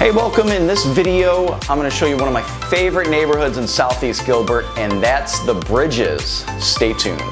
Hey, welcome. In this video, I'm going to show you one of my favorite neighborhoods in Southeast Gilbert, and that's the Bridges. Stay tuned.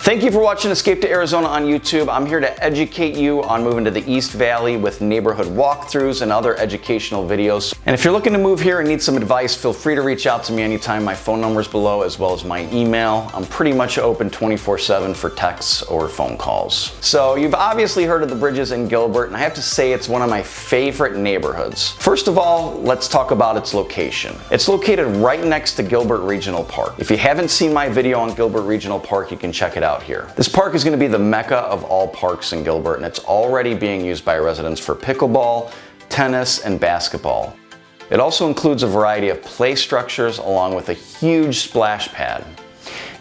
Thank you for watching Escape to Arizona on YouTube. I'm here to educate you on moving to the East Valley with neighborhood walkthroughs and other educational videos. And if you're looking to move here and need some advice, feel free to reach out to me anytime. My phone number is below, as well as my email. I'm pretty much open 24/7 for texts or phone calls. So you've obviously heard of the Bridges in Gilbert, and I have to say it's one of my favorite neighborhoods. First of all, let's talk about its location. It's located right next to Gilbert Regional Park. If you haven't seen my video on Gilbert Regional Park, you can check it out here. This park is going to be the mecca of all parks in Gilbert, and it's already being used by residents for pickleball, tennis, and basketball. It also includes a variety of play structures along with a huge splash pad.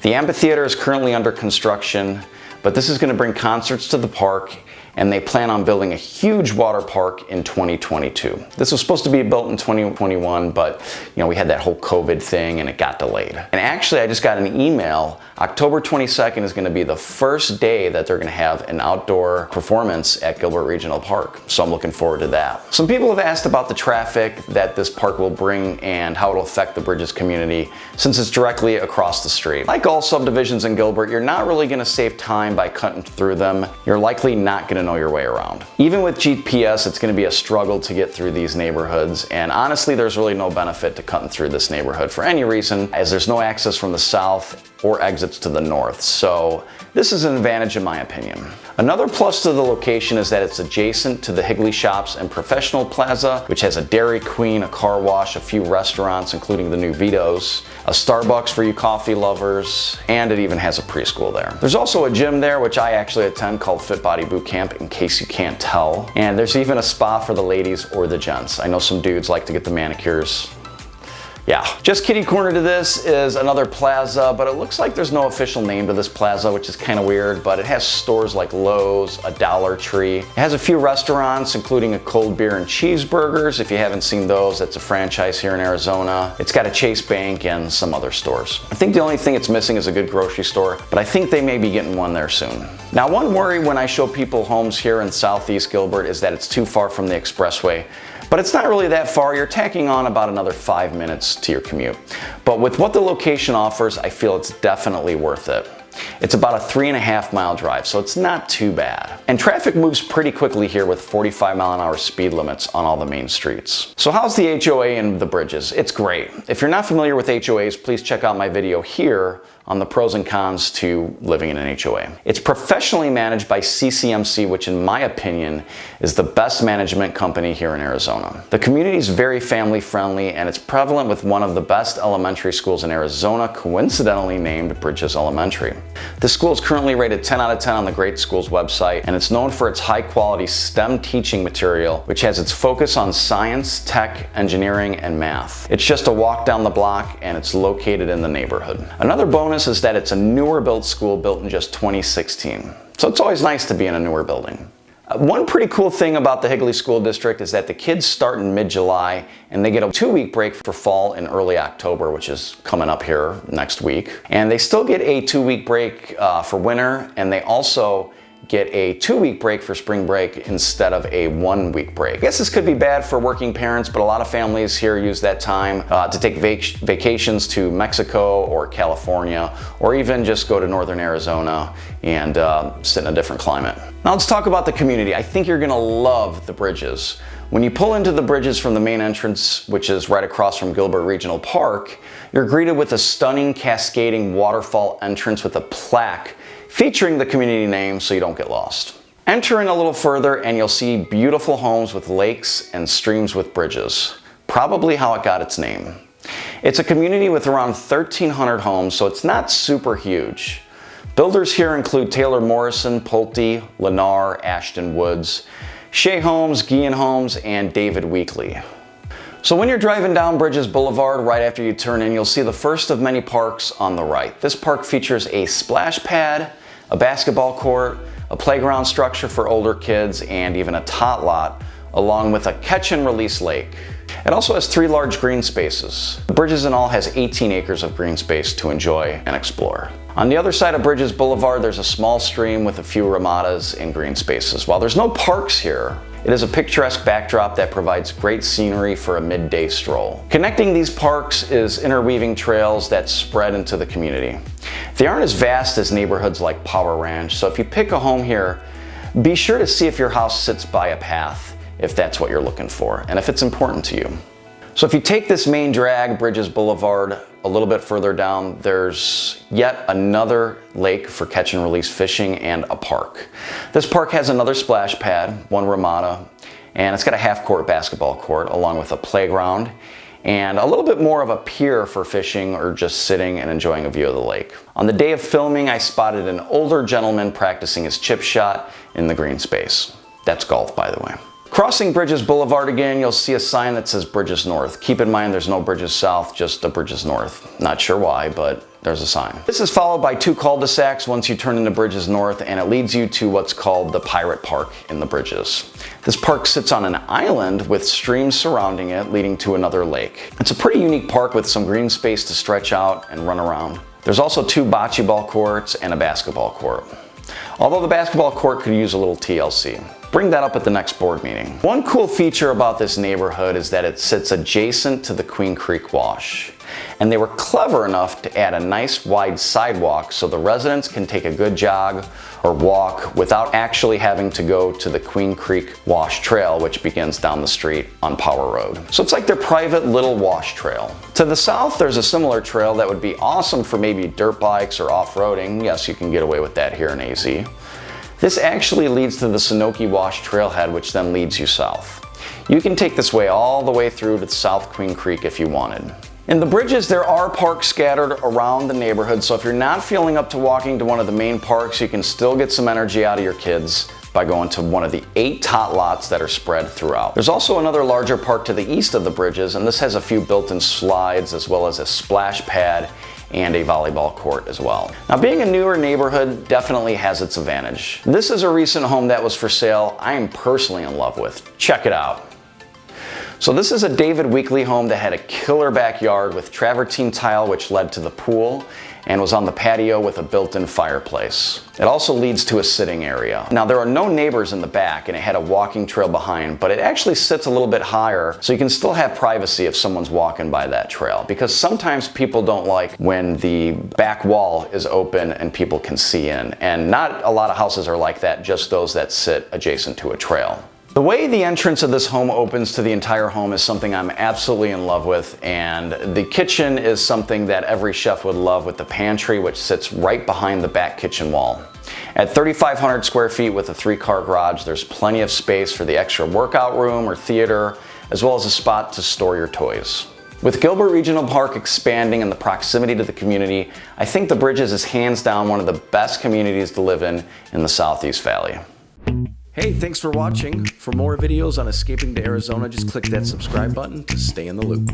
The amphitheater is currently under construction, but this is going to bring concerts to the park, and they plan on building a huge water park in 2022. This was supposed to be built in 2021, but we had that whole COVID thing and it got delayed. And actually, I just got an email. October 22nd is going to be the first day that they're going to have an outdoor performance at Gilbert Regional Park. So I'm looking forward to that. Some people have asked about the traffic that this park will bring and how it'll affect the Bridges community, since it's directly across the street. Like all subdivisions in Gilbert, you're not really going to save time by cutting through them. You're likely not going to know your way around. Even with GPS, it's going to be a struggle to get through these neighborhoods, and honestly, there's really no benefit to cutting through this neighborhood for any reason, as there's no access from the south or exits to the north. So this is an advantage in my opinion. Another plus to the location is that it's adjacent to the Higley Shops and Professional Plaza, which has a Dairy Queen, a car wash, a few restaurants, including the new Vito's, a Starbucks for you coffee lovers, and it even has a preschool there. There's also a gym there, which I actually attend, called Fit Body Boot Camp, in case you can't tell. And there's even a spa for the ladies or the gents. I know some dudes like to get the manicures. Yeah, just kitty corner to this is another plaza, but it looks like there's no official name to this plaza, which is kind of weird, but it has stores like Lowe's, a Dollar Tree. It has a few restaurants, including a cold beer and cheeseburgers. If you haven't seen those, that's a franchise here in Arizona. It's got a Chase Bank and some other stores. I think the only thing it's missing is a good grocery store, but I think they may be getting one there soon. Now, one worry when I show people homes here in Southeast Gilbert is that it's too far from the expressway. But it's not really that far. You're tacking on about another 5 minutes to your commute. But with what the location offers, I feel it's definitely worth it. It's about a 3.5 mile drive, so it's not too bad. And traffic moves pretty quickly here with 45-mile-an-hour speed limits on all the main streets. So how's the HOA in the Bridges? It's great. If you're not familiar with HOAs, please check out my video here on the pros and cons to living in an HOA. It's professionally managed by CCMC, which in my opinion is the best management company here in Arizona. The community is very family friendly, and it's prevalent with one of the best elementary schools in Arizona, coincidentally named Bridges Elementary. The school is currently rated 10 out of 10 on the Great Schools website, and it's known for its high quality STEM teaching material, which has its focus on science, tech, engineering, and math. It's just a walk down the block, and it's located in the neighborhood. Another bonus is that it's a newer built school, built in just 2016. So it's always nice to be in a newer building. One pretty cool thing about the Higley School District is that the kids start in mid-July and they get a 2-week break for fall in early October, which is coming up here next week. And they still get a 2-week break for winter, and they also get a 2-week break for spring break instead of a 1-week break. I guess this could be bad for working parents, but a lot of families here use that time to take vacations to Mexico or California, or even just go to northern Arizona and sit in a different climate. Now let's talk about the community. I think you're gonna love the Bridges. When you pull into the Bridges from the main entrance, which is right across from Gilbert Regional Park, you're greeted with a stunning cascading waterfall entrance with a plaque featuring the community name so you don't get lost. Enter in a little further and you'll see beautiful homes with lakes and streams with bridges. Probably how it got its name. It's a community with around 1,300 homes, so it's not super huge. Builders here include Taylor Morrison, Pulte, Lennar, Ashton Woods, Shea Homes, Guillen Homes, and David Weekley. So when you're driving down Bridges Boulevard, right after you turn in, you'll see the first of many parks on the right. This park features a splash pad, a basketball court, a playground structure for older kids, and even a tot lot, along with a catch and release lake. It also has 3 large green spaces. Bridges in all has 18 acres of green space to enjoy and explore. On the other side of Bridges Boulevard, there's a small stream with a few ramadas and green spaces. While there's no parks here, it is a picturesque backdrop that provides great scenery for a midday stroll. Connecting these parks is interweaving trails that spread into the community. They aren't as vast as neighborhoods like Power Ranch, so if you pick a home here, be sure to see if your house sits by a path, if that's what you're looking for, and if it's important to you. So if you take this main drag, Bridges Boulevard, a little bit further down, there's yet another lake for catch and release fishing and a park. This park has another splash pad, 1 ramada, and it's got a half-court basketball court along with a playground and a little bit more of a pier for fishing or just sitting and enjoying a view of the lake. On the day of filming, I spotted an older gentleman practicing his chip shot in the green space. That's golf, by the way. Crossing Bridges Boulevard again, you'll see a sign that says Bridges North. Keep in mind there's no Bridges South, just the Bridges North. Not sure why, but there's a sign. This is followed by 2 cul-de-sacs once you turn into Bridges North, and it leads you to what's called the Pirate Park in the Bridges. This park sits on an island with streams surrounding it, leading to another lake. It's a pretty unique park with some green space to stretch out and run around. There's also 2 bocce ball courts and a basketball court. Although the basketball court could use a little TLC. Bring that up at the next board meeting. One cool feature about this neighborhood is that it sits adjacent to the Queen Creek Wash. And they were clever enough to add a nice wide sidewalk so the residents can take a good jog or walk without actually having to go to the Queen Creek Wash Trail, which begins down the street on Power Road. So it's like their private little wash trail. To the south, there's a similar trail that would be awesome for maybe dirt bikes or off-roading. Yes, you can get away with that here in AZ. This actually leads to the Sanoki Wash Trailhead, which then leads you south. You can take this way all the way through to South Queen Creek if you wanted. In the Bridges, there are parks scattered around the neighborhood, so if you're not feeling up to walking to one of the main parks, you can still get some energy out of your kids by going to one of the 8 tot lots that are spread throughout. There's also another larger park to the east of the Bridges, and this has a few built-in slides as well as a splash pad and a volleyball court as well. Now, being a newer neighborhood definitely has its advantage. This is a recent home that was for sale I am personally in love with. Check it out. So this is a David Weekley home that had a killer backyard with travertine tile which led to the pool and was on the patio with a built-in fireplace. It also leads to a sitting area. Now, there are no neighbors in the back and it had a walking trail behind, but it actually sits a little bit higher so you can still have privacy if someone's walking by that trail, because sometimes people don't like when the back wall is open and people can see in, and not a lot of houses are like that, just those that sit adjacent to a trail. The way the entrance of this home opens to the entire home is something I'm absolutely in love with, and the kitchen is something that every chef would love, with the pantry which sits right behind the back kitchen wall. At 3,500 square feet with a 3-car garage, there's plenty of space for the extra workout room or theater, as well as a spot to store your toys. With Gilbert Regional Park expanding and the proximity to the community, I think the Bridges is hands down one of the best communities to live in the Southeast Valley. Hey, thanks for watching. For more videos on escaping to Arizona, just click that subscribe button to stay in the loop.